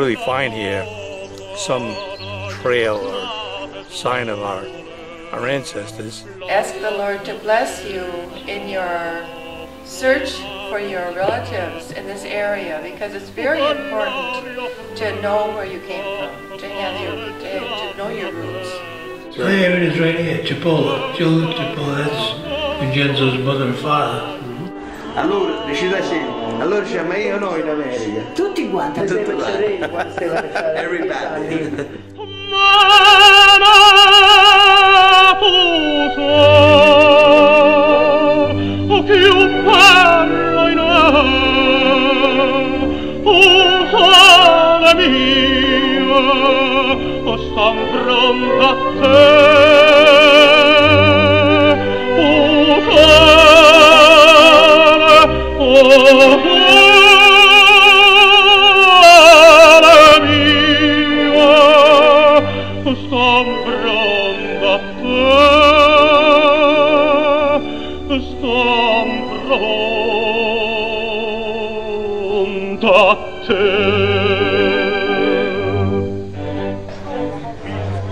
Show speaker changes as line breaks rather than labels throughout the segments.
really find here some trail or sign of our ancestors.
Ask the Lord to bless you in your search for your relatives in this area, because it's very important to know where you came from, to know your roots.
There it is right here, Cipolla, Joe Cipolla, that's Vincenzo's mother and father.
Allora, recita sempre, allora c'è ma io no in America.
Tutti quanti.
Everybody.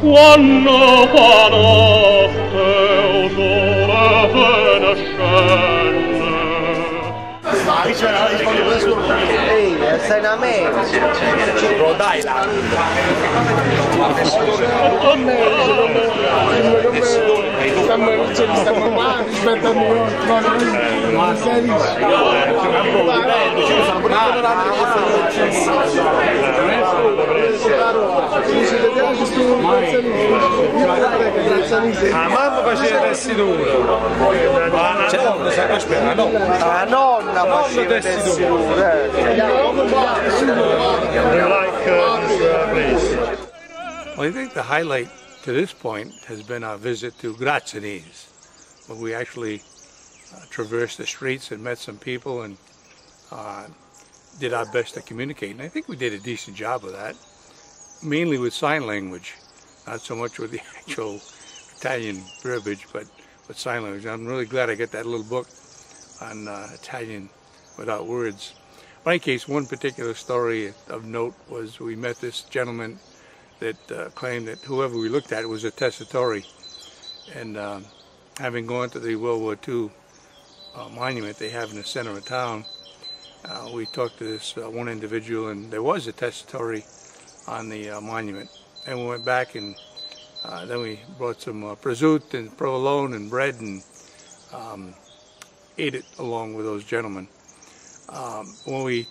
Quando fa notte o sole se ne scende.
Ehi, stai in America.
Lo dai là.
Stiamo qua rispetto a New York, ma
mamma faceva tessitura.
La nonna faceva tessitura.
Well, I think the highlight to this point has been our visit to Grazzani's, where we actually traversed the streets and met some people and did our best to communicate. And I think we did a decent job of that, mainly with sign language, not so much with the actual Italian verbiage, but with sign language. I'm really glad I got that little book on Italian without words. In any case, one particular story of note was we met this gentleman that claimed that whoever we looked at was a testatori. And having gone to the World War II monument they have in the center of town, we talked to this one individual, and there was a testatori on the monument. And we went back, and then we brought some prosciutto and provolone and bread and ate it along with those gentlemen. When we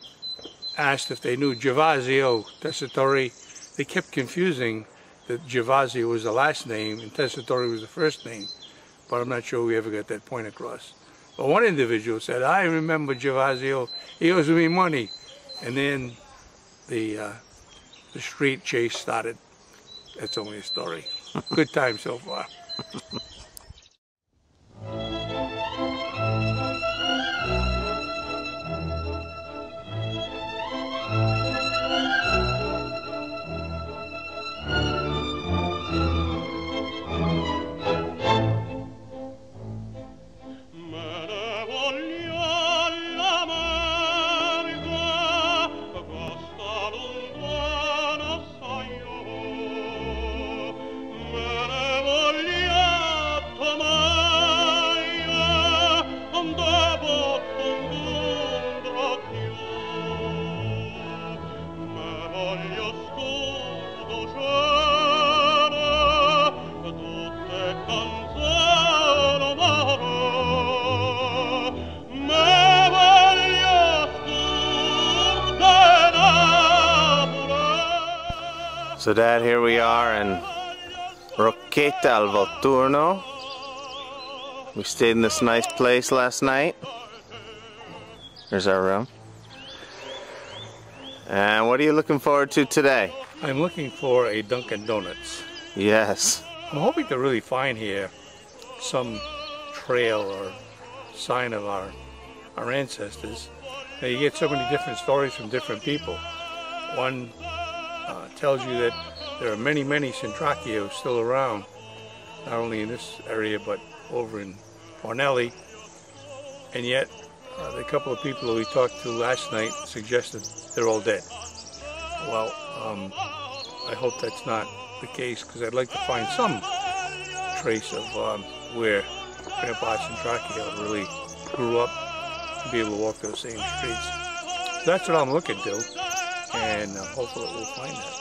asked if they knew Gervasio Testatori, they kept confusing that Gervasio was the last name and Testatori was the first name, but I'm not sure we ever got that point across. But one individual said, I remember Gervasio, he owes me money. And then the street chase started. That's only a story. Good time so far.
So Dad, here we are in Rocchetta al Volturno. We stayed in this nice place last night. Here's our room. And what are you looking forward to today?
I'm looking for a Dunkin' Donuts.
Yes.
I'm hoping to really find here some trail or sign of our ancestors. Now, you get so many different stories from different people. One tells you that there are many Centracchios still around, not only in this area but over in Ornelli, and yet the couple of people that we talked to last night suggested they're all dead. Well, I hope that's not the case, because I'd like to find some trace of where Grandpa Centracchio really grew up, to be able to walk those same streets. So that's what I'm looking to, and hopefully we'll find that.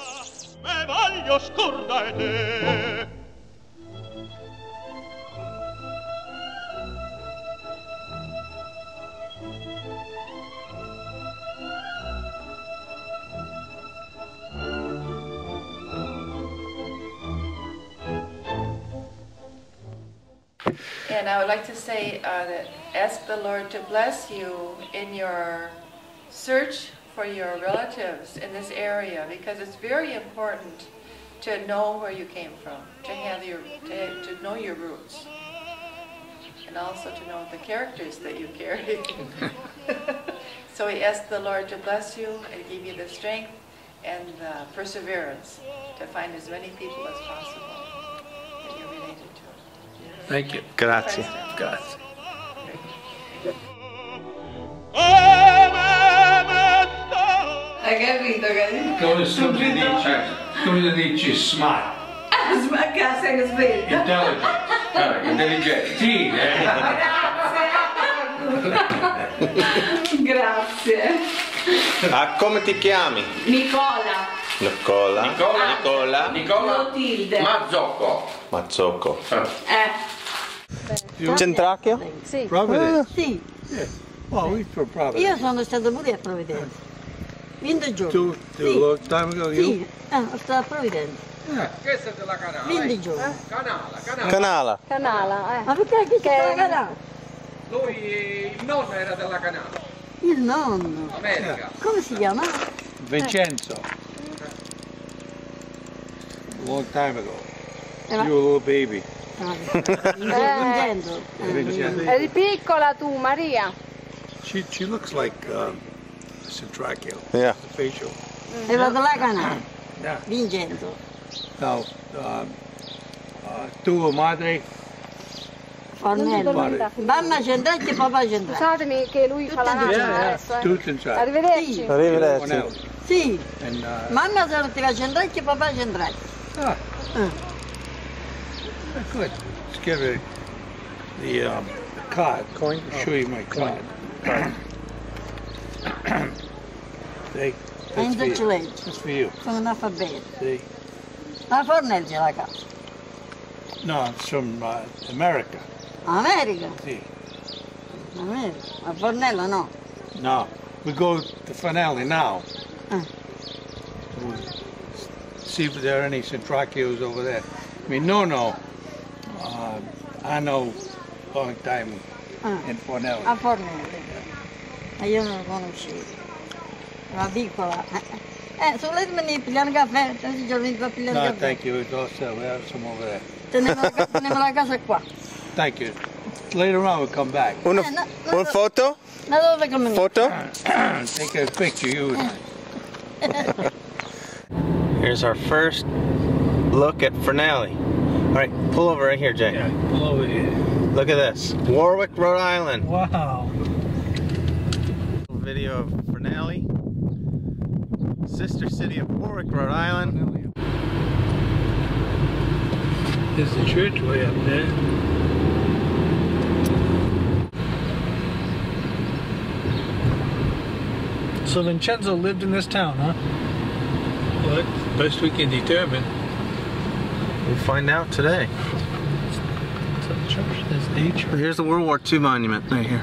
And I would like to say that ask the Lord to bless you in your search for your relatives in this area, because it's very important to know where you came from, to have to know your roots, and also to know the characters that you carry. So we ask the Lord to bless you and give you the strength and the perseverance to find as many people as possible that you're related to.
Thank you.
Grazie.
Grazie.
Hai capito, capito?
Come si dice smart.
Smacca, sei sveglio.
Intelligente. Sì,
Grazie.
Ah, come ti chiami?
Nicola.
Nicola. Nicola.
Clotilde.
Mazzocco.
Eh.
Centracchio?
Sì.
Providence.
Sì.
Well, we're from Providence.
Io sono stata pure a Provvidenza. 20 giorni.
A long time ago, you?
Sì, sono stata a Provvidenza.
Questa è della Canala.
20 giorni.
Canala.
Canala, Ma perché chi è la Canala?
Lui, il nonno era della Canala.
Il nonno.
America.
Come si chiama?
Vincenzo. A long time ago.
Era-
You were a little baby.
Vincenzo.
Vincenzo.
Eri piccola tu, Maria.
She looks like Centracchio.
Yeah.
The facial.
Era della Canala.
Yeah.
Vincenzo.
Now, tuo madre.
Fornello. Mamma Centracchio e papà Centracchio.
Scusatemi che lui fa la nascita adesso.
Tutti inside.
Arrivederci.
Sì.
Arrivederci.
Sì.
And,
Mamma sentiva Centracchio e papà Centracchio.
Good. Let's give her the card. Coin? I'll show you my card. See? That's for
Enzo
you.
Cilegi.
That's for you.
Sono un alfabeto.
See?
La Fornello c'è la casa.
No, it's from America.
America?
See?
America. La Fornello no.
No. We go to Finale now. We'll see if there are any Centracchios over there. I mean, no. I know a long time in Fornelli.
A Fornello. Ma io non lo conoscevo. Era piccola. Se volete venire a pigliare un caffè, 3 giorni per pigliare
No,
un caffè.
thank you. It's all set. We have some over there.
Teniamo la casa qua.
Thank you. Later on, we'll come back.
Un foto?
Da dove come
Foto?
Take a picture, you.
Here's our first look at Fernelli. All right, pull over right here, Jay.
Yeah, pull over here.
Look at this. Warwick, Rhode Island.
Wow.
Video of Fernelli. Sister city of Warwick, Rhode Island.
There's the church way up there.
So Vincenzo lived in this town, huh?
Well, best we can determine.
We'll find out today.
So the church, there's a church.
Here's the World War II monument right here.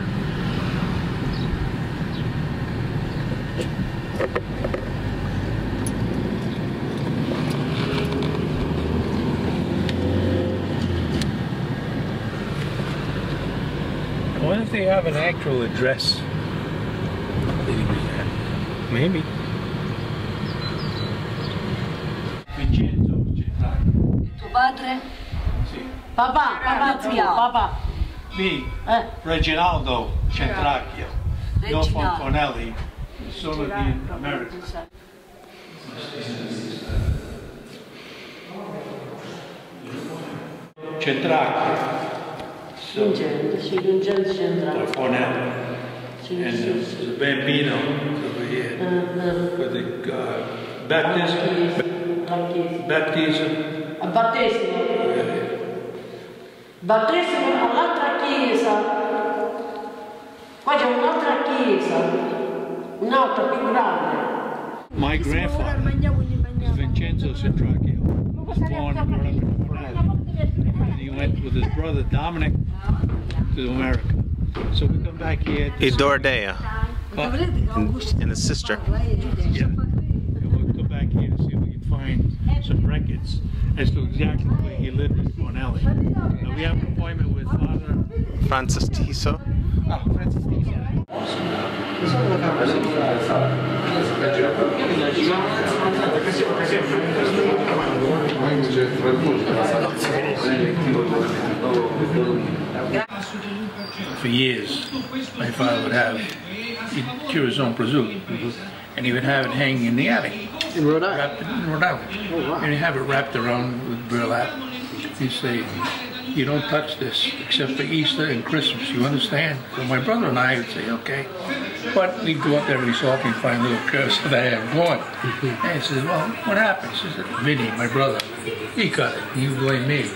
I wonder if they have an actual address.
Maybe.
Vincenzo Centracchio.
Tuo padre?
Sì.
Papà zio, papà.
Me, Reginaldo Centracchio. Not from Fornelli. Sono di America. Centracchio.
Vincenzo Centracchio.
Fornelli. And there's a bambino over here. For the
Baptism.
Battesimo all'altra chiesa. Qua c'è un'altra chiesa, un'altra più grande.
My grandfather is Vincenzo Centracchio. He was born and brought up in Cornell. And he went with his brother Dominic to America. So we come back here.
Idordea. And his sister.
Yeah. And we'll come back here to see if we can find some records as to exactly where he lived in Cornell. Now we have an appointment with Father
Francis Tiso.
Francis Tiso. For years, my father would have, he'd cure his own prosciutto, and he would have it hanging in the attic.
In Rhode Island?
In Rhode Island.
Oh, wow.
And he'd have it wrapped around with burlap. He'd say, you don't touch this except for Easter and Christmas, you understand? So my brother and I would say, okay. But we'd go up there every so often and find little curves that I have going. And he says, well, what happened? He says, Vinny, my brother, he cut it. He would blame me.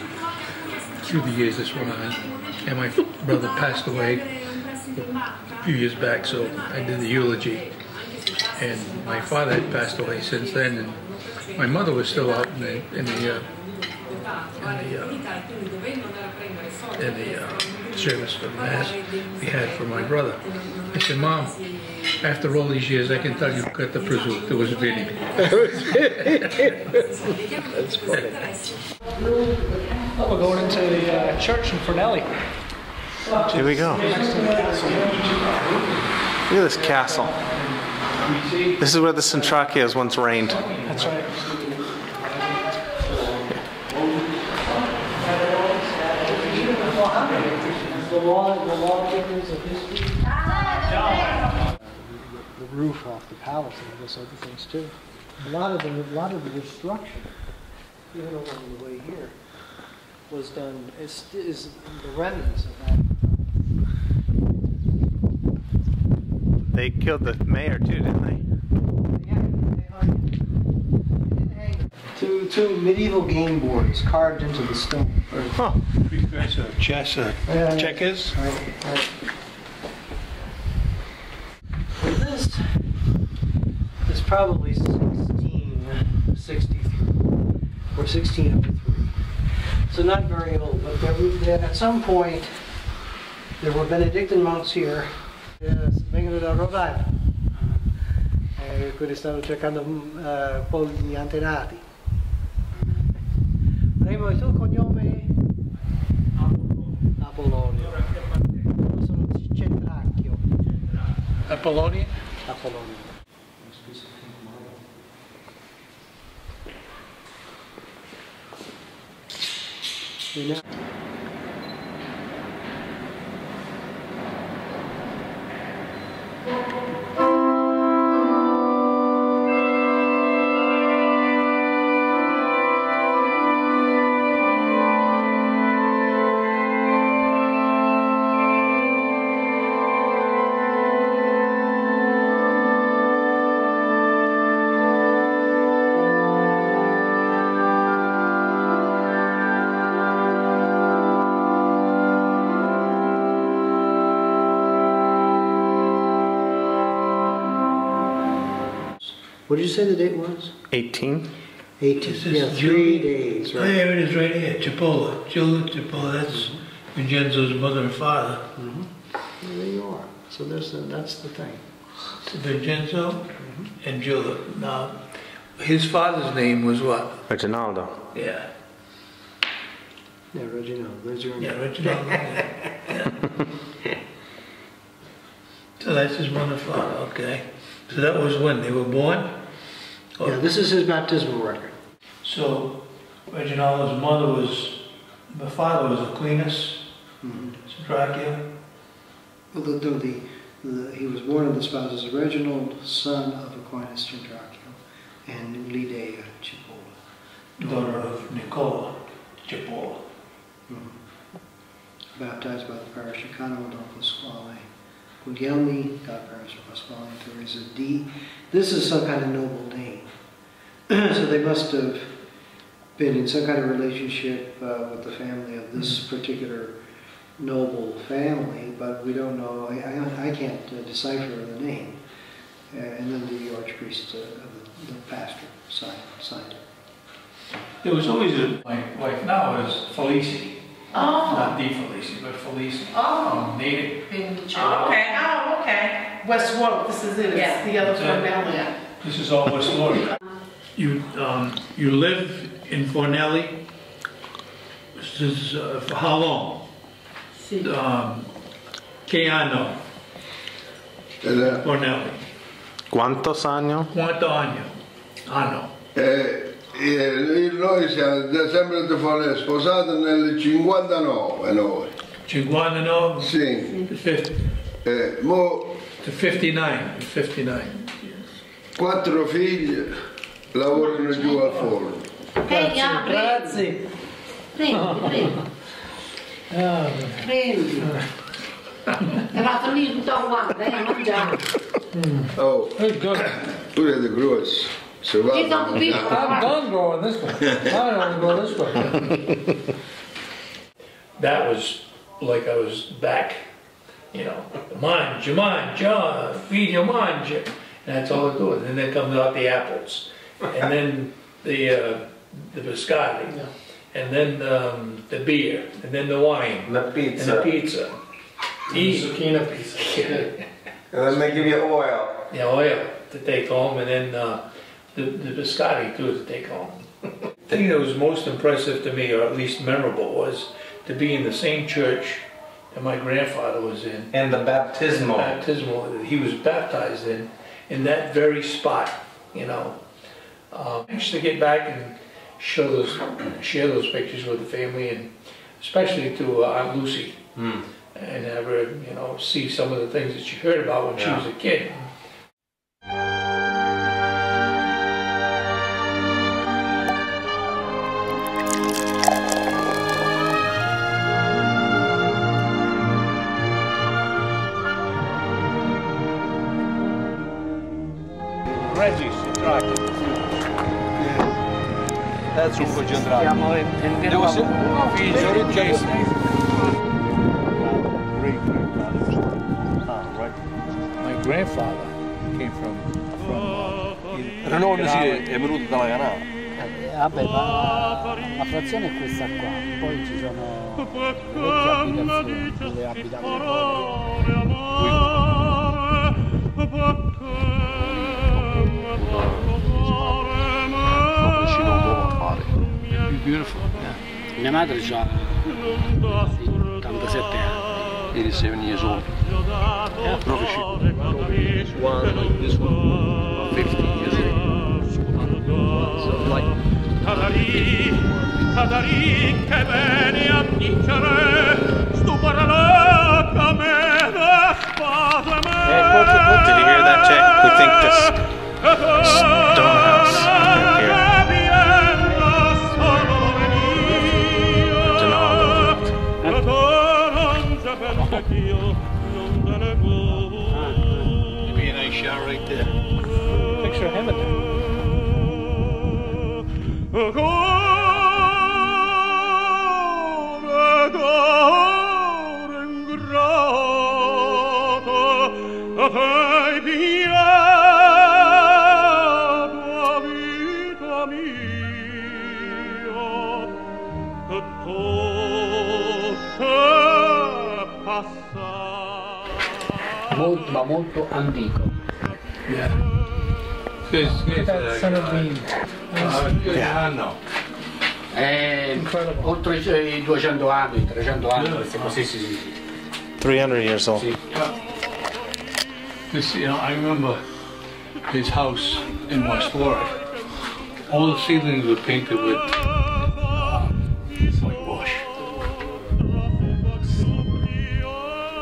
Through the years this went on. And my brother passed away a few years back, so I did the eulogy. And my father had passed away since then, and my mother was still out in the service for the mass we had for my brother. I said, Mom, after all these years, I can tell you who cut the prosciutto. It was Vinny.
That's funny.
Well, we're going into the church in Fornelli.
Here we go. Look at this castle. This is where the Centracchios once reigned.
That's right.
The roof off the palace and those other things too. A lot of the destruction, even over on the way here, was done. Is the remnants of that.
They killed the mayor too, didn't they?
Two medieval game boards carved into the stone.
Huh. Checkers.
Right. Well, this is probably 1663 or 1603. So not very old, but there, at some point there were Benedictine monks here. Vengono da Rhode Island. Quelli stanno cercando un po' gli antenati. Primo, il tuo cognome? Apollonio. Io sono Centracchio.
Apollonia?
Apollonio. What did you say the date was?
18.
18. Yeah, 3 days, right?
There it is right here, Cipolla. Cipolla, that's Vincenzo's mother and father.
Well, there you are. So that's the thing.
Vincenzo and Giulia. Now, his father's name was what?
Reginaldo.
Yeah.
Yeah, Reginaldo. There's your name.
Yeah, Reginaldo. Yeah. So that's his mother and father, okay. So that was when they were born?
Yeah, this is his baptismal record.
So Reginaldo's the father was Aquinas, Centracchio.
Well, he was born of the spouses of Reginald, son of Aquinas Centracchio, and Lidea Cipolla,
Daughter of Nicola Cipolla.
Baptized by the parish of Cano del Pasquale. Guglielmi, God parish of Pasquale, and Teresa D. This is some kind of noble name. So they must have been in some kind of relationship with the family of this particular noble family, but we don't know. I can't decipher the name. And then the archpriest, the pastor, signed it.
There was always my wife now is Felici.
Oh.
Not the Felici, but Felici.
Oh.
Native.
Okay. Oh, okay. West Warwick. This is it.
Yeah.
It's the other Fornelli.
Yeah.
This is all West Warwick. You live in Fornelli. This is for how long? Che anno? Fornelli.
Quantos años?
Quanto anno? Anno.
Noi siamo sempre di Fornelli, sposati nel 59 noi.
59?
Sì.
The 59.
Quattro figli lavorano giù al forno.
Grazie. Prendi. Prendi. Eravate lì tutto quanto, mangiare.
Oh, pure the gross. So
I'm done growing this way. I don't want to go this way.
That was like I was back, you know, mangia, figlio mangia. And that's all it was. And then comes out the apples. And then the biscotti. Yeah. And then the beer. And then the wine.
The pizza.
And the pizza.
Zucchini pizza.
And then they give you oil.
Yeah, oil to take home. And then the biscotti too to take home. The thing that was most impressive to me, or at least memorable, was to be in the same church that my grandfather was in.
And the baptismal.
Baptismal, he was baptized in that very spot, you know. I used to get back and share those pictures with the family, and especially to Aunt Lucy, and have her, you know, see some of the things that she heard about when she was a kid.
Regis, Centracchio. That's un po' Centracchio. Figlio di Jason.
My grandfather came from
Renone è venuto dalla Canale.
Vabbè, la frazione è questa qua, poi ci sono le vecchie abitazioni dove abitavano
beautiful.
Mia madre ha 87 anni.
87 years old. This one, this one, 50 years old. So like.
Cadari che bene a dicere stuparla come da spada me.
Did you hear that, Jay? We think this stone house here.
Maybe a nice shot right there. Picture of him in there.
Molto, ma molto antico.
Yeah.
That son of bean.
Oltre i 200 anni, 300 anni, queste cose sì.
300 years old.
Sì.
This, you know, I remember his house in West Warwick. All the ceilings were painted with whitewash.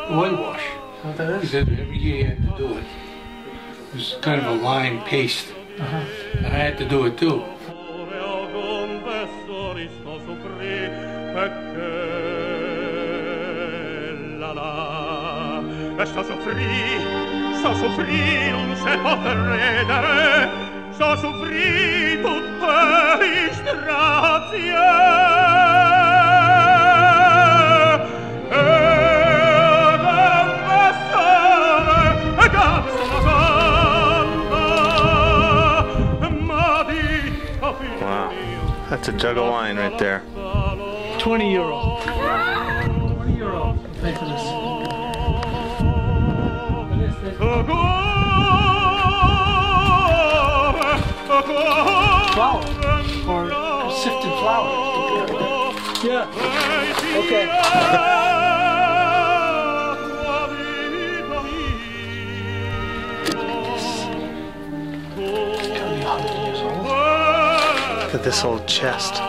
Whitewash. He said every year he had to do it. It was kind of a lime paste. And I had to do it too.
Sta soffrì, non se può credere, so soffrì tutte istrazie e d'ammassare e d'ammassare ma di
Wow, that's a jug of wine right there.
20 euro. 20 euro. Pay for this. Flour. Or sifted flour. Yeah. Okay.
Look at this old chest.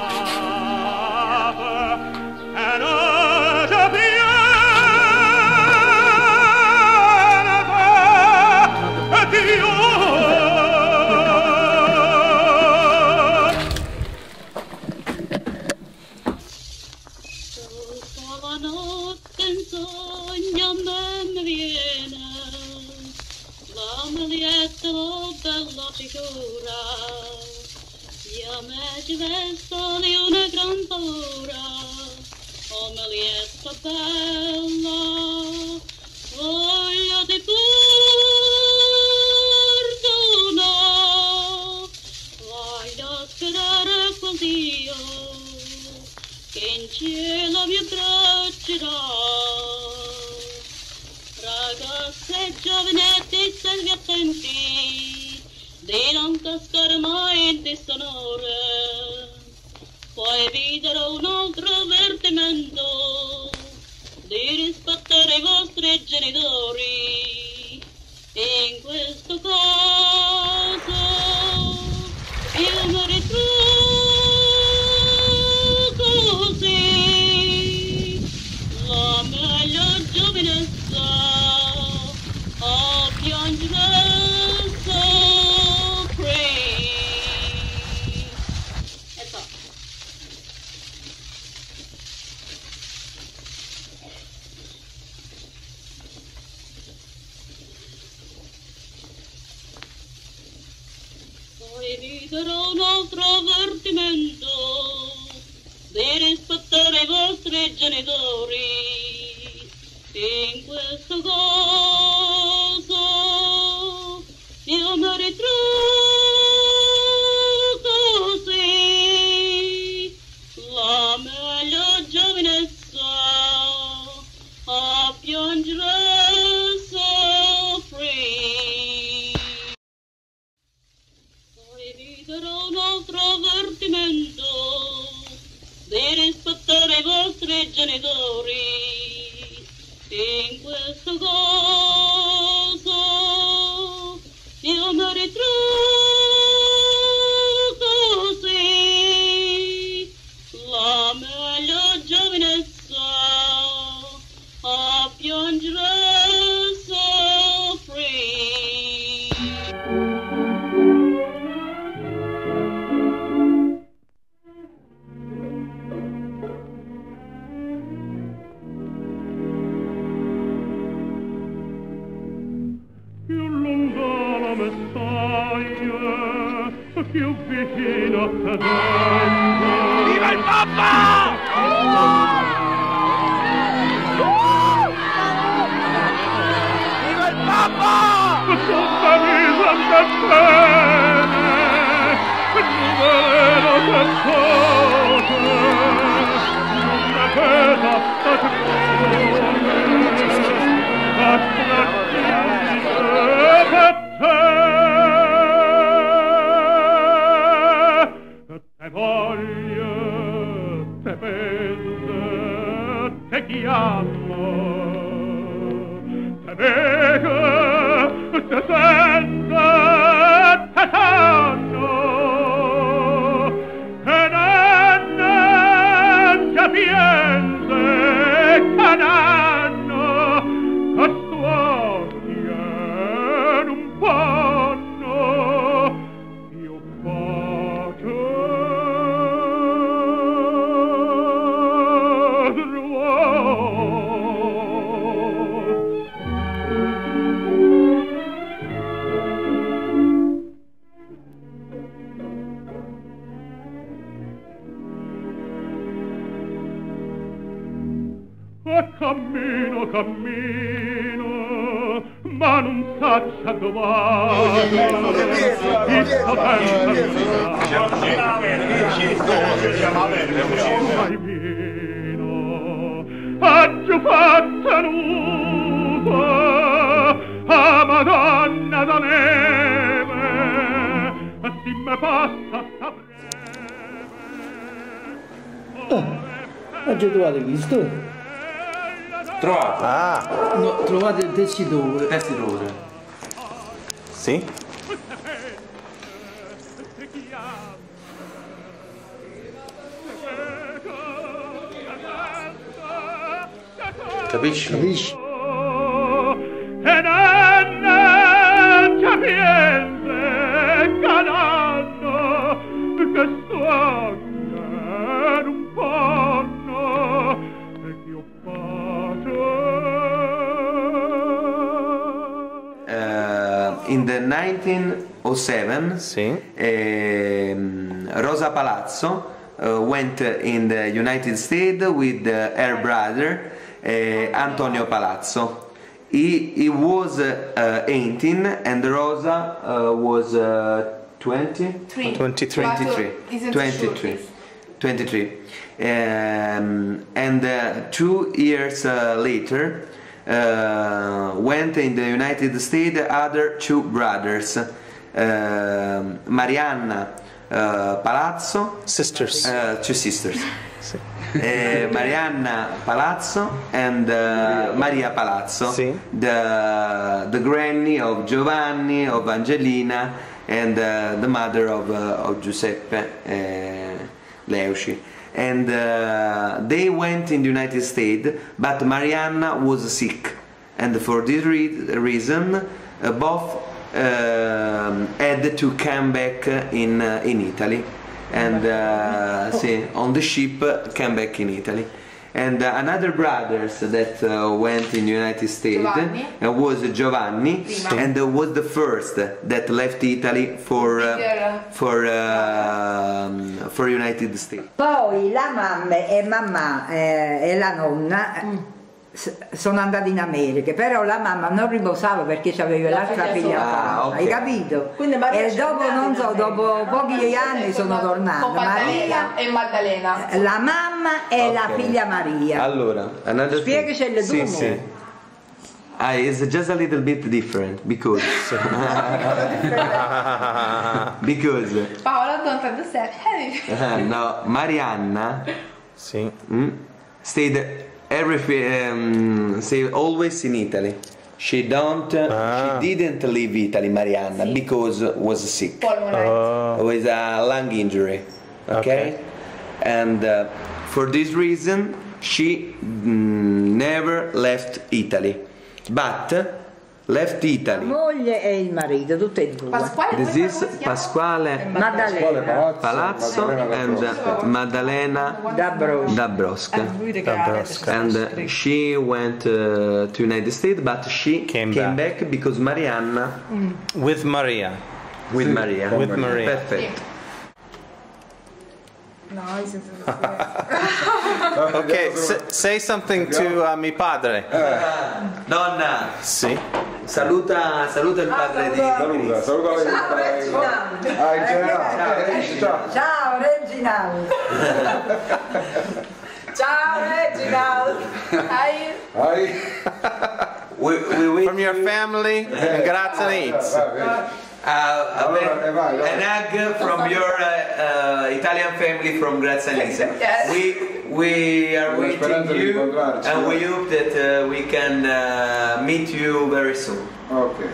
Bella figura, io me ci vesto di una gran paura, come liesta bella, voglio di perdono, voglio sperare quel Dio, che in cielo mi abbraccerà. Ragazze giovanetti, salvi attenti, di non cascare mai in dissonore, poi videro un altro avvertimento, di rispettare i vostri genitori. In questo caso io mi ritrovo così, la meglio giovinezza a piangere. Videro un altro avvertimento, di rispettare i vostri genitori. In questo caso io mi ritrovo così, la meglio giovinezza a piangere soffrì. Videro un altro avvertimento, di rispettare i vostri genitori. In questo caso io mi ritrovo così, la meglio giovinezza a piangere soffrì.
Più vicino a cadente. Viva il Papa! Viva il Papa! Tutta vita da bene, numero per pote, una pena a per te. Voglio, te penso, te chiamo, te vedo, te sento, te sogno, che non ti piense, che non, che stuoia, caccia domani. Aggio fatta nuda a Madonna da neve, si me passa sta
Oggi trovate questo?
Trovato. Ah.
No, trovate il tessitore.
Tessitore. Sì? Capisci?
Capisci?
E non capienze canando che sogna un panno e che ho
In the 1907, Rosa Palazzo went in the United States with her brother Antonio Palazzo. He was 18 and Rosa was 23. And 2 years later went in the United States other 2 brothers, Marianna Palazzo,
2 sisters.
Marianna Palazzo and Maria Palazzo, the granny of Giovanni, of Angelina, and the mother of Giuseppe Leuci. And they went in the United States, but Marianna was sick, and for this reason both had to come back in Italy, and on the ship came back in Italy. And another brothers that went in the United States was Giovanni, and was the first that left Italy for United States.
Poi la mamma e la nonna sono andati in America, però la mamma non riposava perché aveva l'altra figlia, hai capito? E dopo, non so, dopo pochi anni sono tornata.
Maria e Maddalena.
La mamma e la figlia Maria.
Allora,
spiegacelo tu.
Sì. It's just a little bit different because
Paola, don't understand.
no, Marianna stayed always in Italy. She didn't leave Italy, Marianna, because was sick with a lung injury. Okay. And for this reason she never left Italy, but left Italy.
La moglie e il marito, tutte e due.
This is Pasquale Palazzo and Maddalena Dabrowska. And she went to United States, but she came back because Marianna
with Maria.
Perfect.
No,
okay, say something to mi padre.
Nonna.
Sì.
Saluta il padre di Cristo.
Ciao Reginald. Ciao Reginald.
Hi.
From your family and grazie eats.
An egg from your Italian family from Grazanese.
Yes.
We are waiting you, and we hope that we can meet you very soon.
Okay.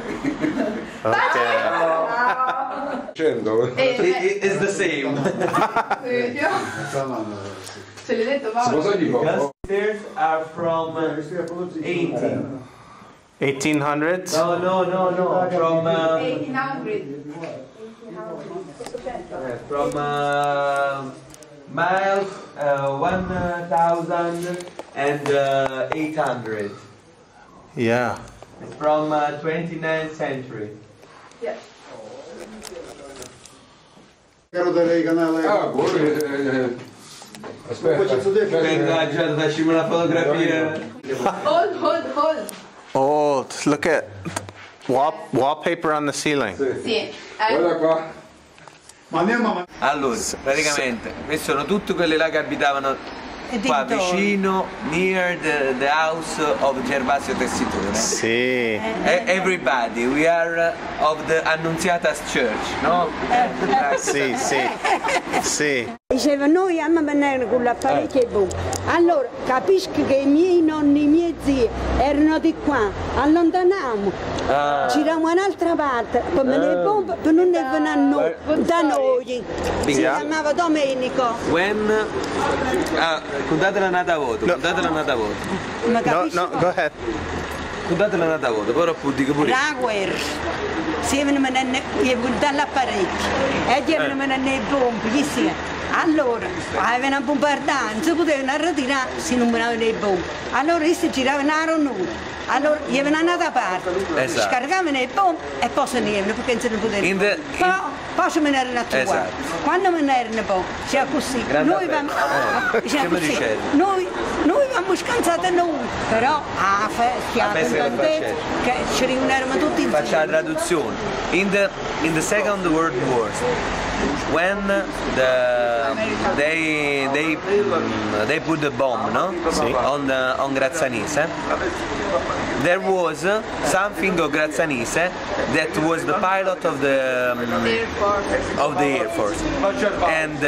It's the same.
Ce l'hai detto, Paolo?
Stairs are from
1800s?
No. From
1800.
from miles 1,800.
Yeah.
It's from 29th century.
Yes.
Aspetta, facciamo una fotografia.
Hold.
Oh, look at Wallpaper on the ceiling.
Sì.
Guarda qua. Ma andiamo.
Allora, praticamente, questi sono tutti quelli là che abitavano qua vicino, near the house of Gervasio Tessitore.
Sì.
Everybody, we are of the Annunziata's Church, no?
Sì, sì, sì.
Diceva, noi amiamo venire con l'apparecchio e buco. Allora, capisco che i miei nonni, i miei zii erano di qua, allontaniamo, giriamo un'altra parte, per venire bomba, per non ne venire da noi. Si chiamava Domenico.
Contate la nata a voto, contate la nata a voto.
No, go ahead.
Contate la nata a voto, però dico pure.
La guerra. Si venivano dall'apparecchio e venivano nelle bombe, chi sia. Allora, avevano bombardato, non si potevano ritirare se non venivano le bombe. Allora si giravano a Ronura. Allora, gli avevano andata a parte, scaricavano le bombe e poi se ne venivano perché non se ne potevano. Poi se ne erano a trovare. Quando me ne erano poi, sia così. Noi abbiamo scansato noi, però a festa, che ci riuniamo tutti insieme.
Faccio la traduzione. In the Second World War, when they put the bomb, no? on Grazzanise, there was something of Grazzanise that was the pilot of the Air Force, and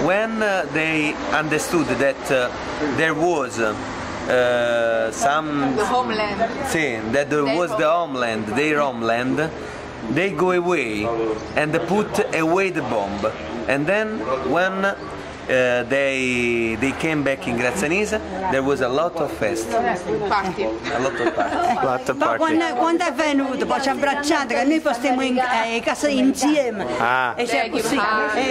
when they understood that there was
the homeland.
That was the homeland, their homeland, they go away and put away the bomb. And then when they came back in Grazzanise, there was a lot of fest.
Party.
A lot of party.
Lot of party.
Quando è venuto, poi ci ha abbracciato, che noi stiamo in casa insieme. E c'è così,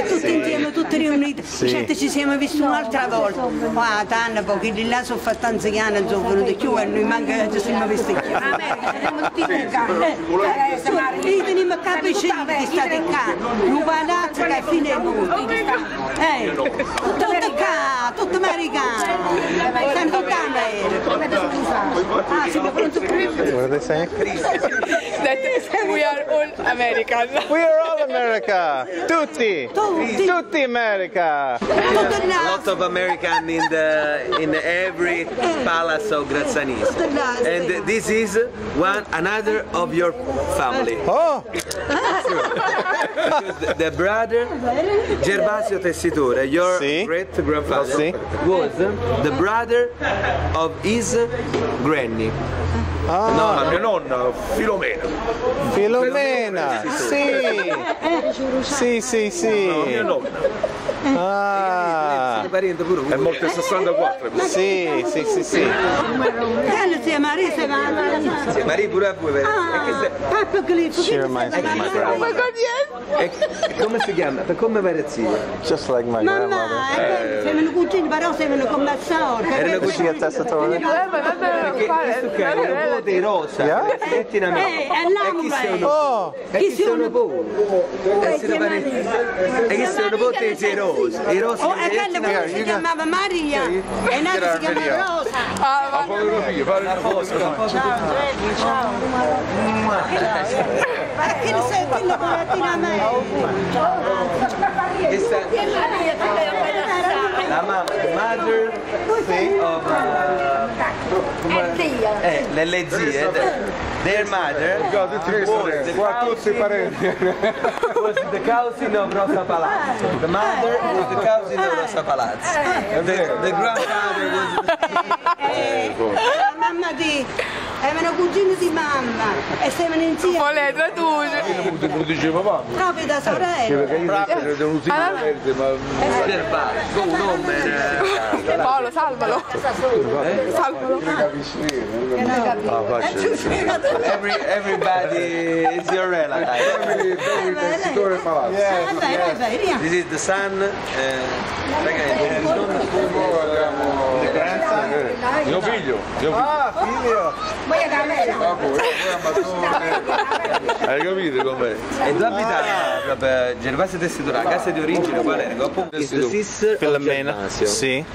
tutti insieme, tutti riuniti. Certo ci siamo visti un'altra volta. Qua tanto, poi quelli là sono fatti anziani, non sono venuti più e noi manca ci siamo visti più. Siamo tutti in casa. Lì teniamo a capo i cigli che state qua. Un palazzo che è fine mondo. Tutto americano, sempre
What are they saying?
That we are all American.
We are all America. Tutti America.
Lots of American in every palace of Grazzanise. And this is another of your family.
Oh!
The brother Gervasio Tessitore, your great grandfather, was the brother of his granny.
No, mia nonna, Filomena.
Filomena, sì.
No, mia nonna. È morto nel 64.
Sì.
Maria pure a voi, She reminds me of my grandmother. Come si chiama? Come Verezia?
Just like my grandmother.
Siamo cugini, però siamo combassori.
Erano
cugini a Tessitore?
Di rosa, e chi sono voi? E chi sono voi di rosa? I rosa
si chiamava Maria e Nadia si chiamava Rosa.
La fotografia, fare una foto.
Ciao. Ma che ne sai che lavoratina a me?
La mother of le zie, their mother was the cousin of Rosa Palazzo. The mother was the cousin of Rosa Palazzo. The grandfather was
la mamma di erano cugini di mamma e stavano insieme.
Con le traduce.
Lo diceva papà.
Proprio da sorella.
Paolo, salvalo.
Everybody is your relative. This is the son.
Mio figlio. Hai capito com'è?
E tu abitavi Gervasio Tessitore, la casa di origine qual era? Appunto
Filomena. Sì.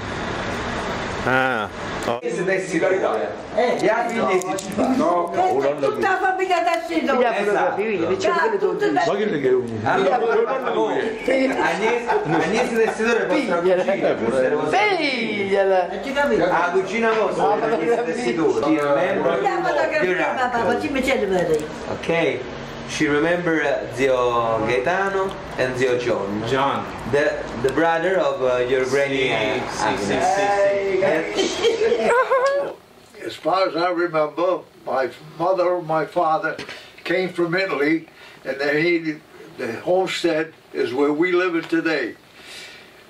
Ah. Oh.
Gli altri inglesi ci fanno.
Questa è tutta la famiglia tessitore.
Ma che è uno?
Agnese tessitore vostra cugina.
Figliala!
La cugina vostra, Agnese tessitore. Ok. She remember zio Gaetano and zio John.
John.
The brother of your granny.
As far as I remember, my mother and my father came from Italy, and the homestead is where we live in today.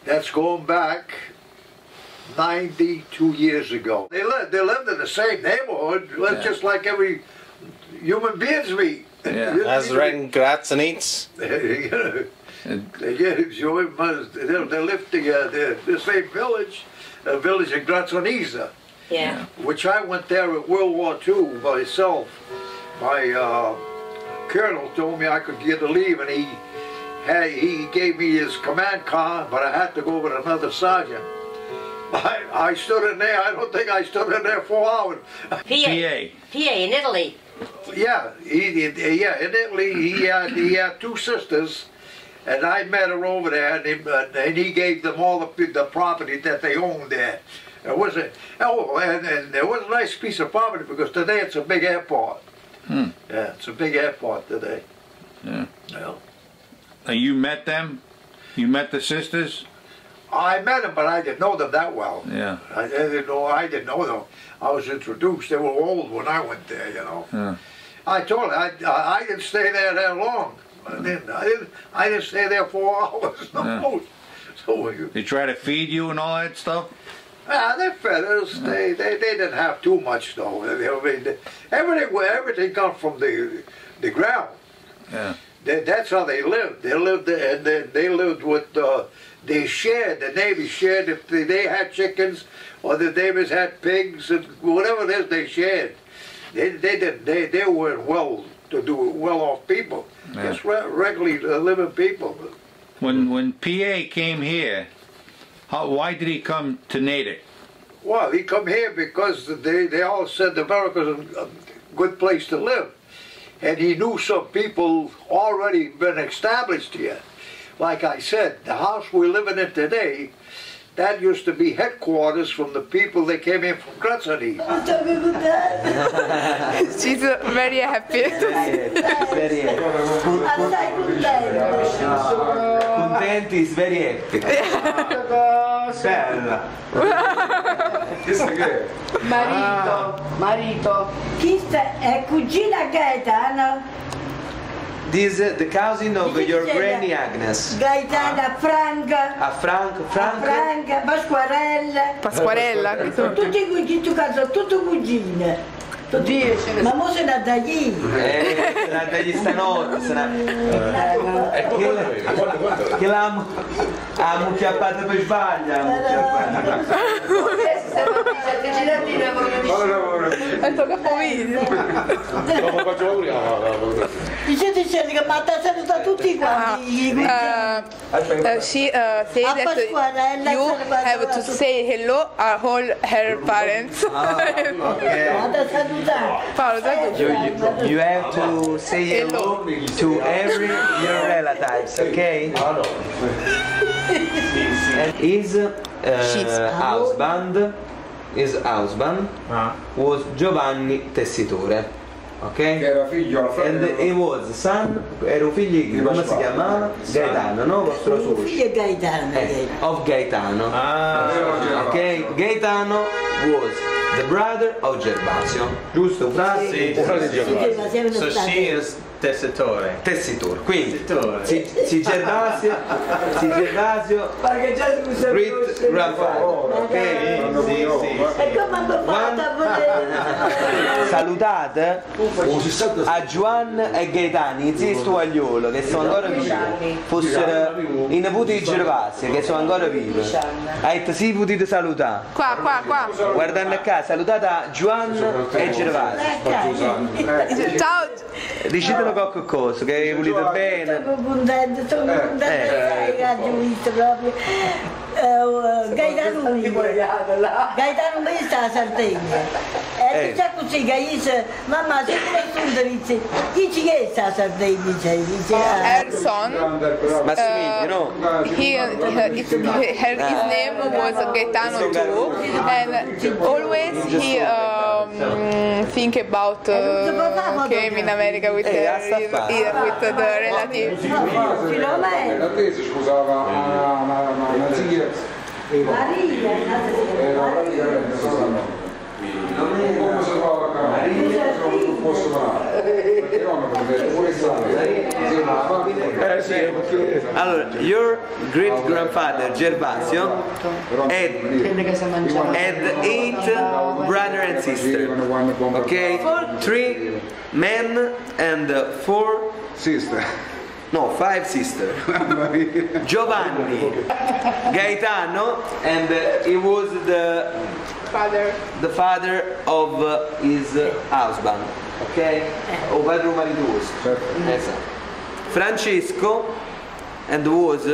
That's going back 92 years ago. They lived in the same neighborhood, just like every human beings meet.
As Ren Grazanits.
They lived together, the same village, a village in Grazanisa.
Yeah.
Which I went there at World War II myself. My colonel told me I could get to leave, and he gave me his command car, but I had to go with another sergeant. I stood in there. I don't think I stood in there 4 hours.
PA in Italy.
Yeah, in Italy he had 2 sisters, and I met her over there, and he gave them all the property that they owned there. It was and it was a nice piece of property because today it's a big airport. Yeah, it's a big airport today.
Yeah.
Yeah.
And you met them? You met the sisters?
I met them, but I didn't know them that well.
Yeah.
I didn't know them. I was introduced. They were old when I went there, you know.
Yeah.
I told her I didn't stay there that long. I didn't stay there 4 hours. No. So
They try to feed you and all that stuff?
Yeah, they fed us. They didn't have too much though. Everything comes from the ground.
Yeah.
That's how they lived. They lived and they lived with. They shared. The Navy shared. If they had chickens, or the neighbors had pigs, and whatever it is, they shared. They weren't well-off people.
Yeah.
Just regularly living people.
When PA came here, why did he come to Natick?
Well, he come here because they all said America's a good place to live. And he knew some people already been established here. Like I said, the house we're living in today, that used to be headquarters from the people that came in from Grazanese.
She's very happy.
Very happy. Contenti is very happy. Bella.
Marito. Questa è cugina Gaetano.
This is the cousin of your granny Agnes.
Gaetana, Franca.
Franca,
Pasquarella. Tutti cugini, tutte cugine. Ma mo se ne da lì.
Se ne da gli stanotte. Che l'ha mucchiappata per sbaglio.
Tocca poverino.
Dicete che ma ha saluta tutti quanti.
She said that you have to say hello to all her parents.
You have to say hello to every your relatives, okay? And his husband was Giovanni Tessitore, okay?
Che era figlio
and he was son, era un figlio di come si chiamava? Gaetano, no? Vostro suo.
Figlio Gaetano.
Of Gaetano. Okay, Gaetano was the brother of Gervasio. Giusto? Frate di Gervasio.
So she is Tessitore.
Tessitore. Quindi si Gervasio great grandfather. Ok?
E come hanno fatto a volere?
Salutate a Giovanni e Gaetani, i zii Stuagliolo, che sono ancora vivi. Fossero i nipoti di Gervasio, che sono ancora vivi. Sì, potete salutare.
Qua.
Guardando a casa, salutate a Giovanni e Gervasio.
Ciao.
Dicetelo qualcosa, che volete bene.
Sono contenta che ha visto proprio. Gaetano sta a Sardegna. E c'è così che dice, mamma, se come tu dici, chi ci è sta a Sardegna?
Her son, his name was Gaetano too, and always he think about came in America with the relatives.
L'irlandese sposava una zia. Maria. Era praticamente sono. Come si trova a Maria? Non posso parlare. Perché no, perché vuole stare.
Allora, your great grandfather Gervasio had 8 brothers and sisters. Okay, 3 men and 4
sisters.
No, 5 sisters. Giovanni, Gaetano, and he was the father of his husband. Okay? O padre marituoso. Francesco, and was,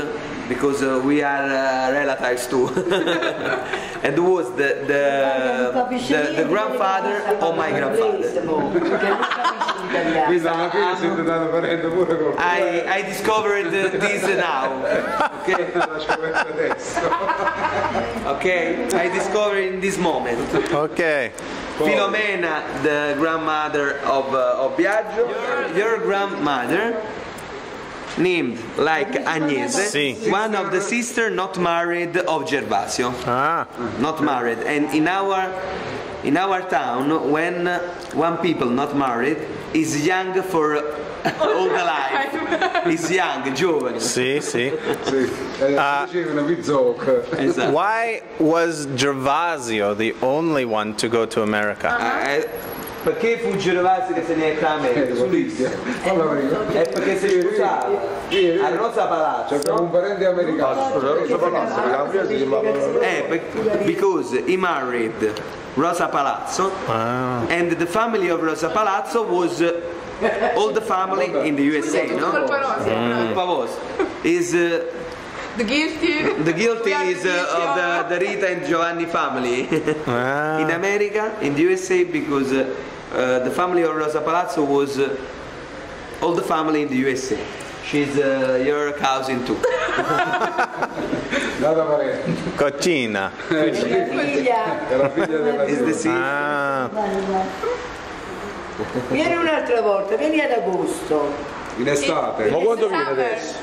because we are relatives too, and was the grandfather of my grandfather. I discovered this now. Okay, I discovered in this moment.
Okay.
Filomena, the grandmother of Biagio, your grandmother, named like Agnese, one of the sisters not married of Gervasio. Not married. And in our town, when one people not married is young for all the life. Is young, giovane.
Why was Gervasio the only one to go to America?
Perché fu Gervasio che se ne è a America? È perché si sposava a Rosa Palazzo.
C'è un parente americano. Rosa Palazzo.
Because he married Rosa Palazzo, and the family of Rosa Palazzo was all the family in the USA, no? Is
the
guilty is of the Rita and Giovanni family in America, in the USA, because the family of Rosa Palazzo was all the family in the USA. She's your cousin too.
Coccina.
Is the same.
Vieni un'altra volta, vieni ad agosto.
In estate.
Ma quando viene adesso?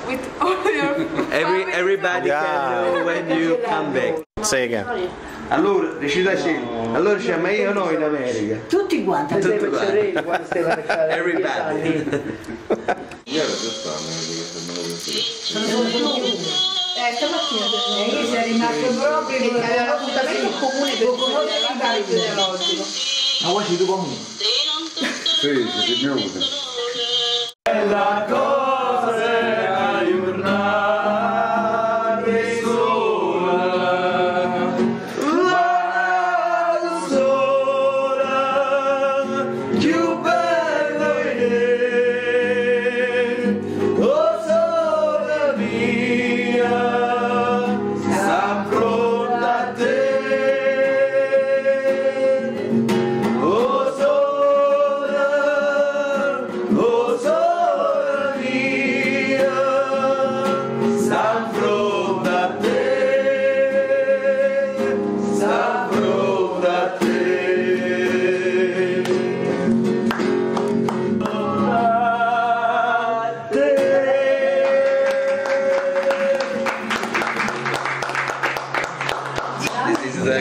Everybody can know when you come back.
Say again.
Allora, recita scena. Allora c'è ma io no in America.
Tutti quanti.
Everybody.
Stamattina sei rimasto proprio che aveva l'appuntamento comune per conoscere genealogico.
Ma vuoi tu comunque? Sì, mi usa.
La cosa è aiurnare sola, la sola, più bella è, oh sola mia, sta pronta a te, oh sola, oh sola.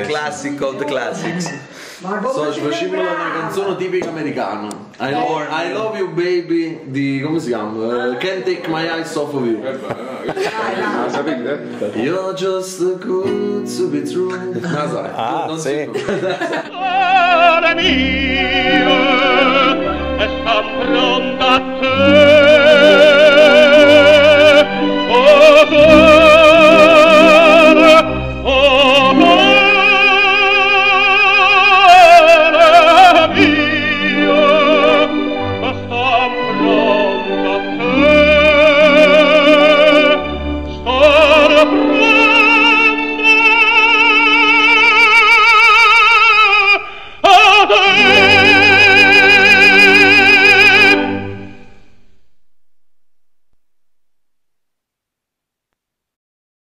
Classic of the classics.
So, ci facciamo una canzone tipica americana. I love you baby di come si chiama? Can't take my eyes off of you. You're just too good to be true. Non
sì.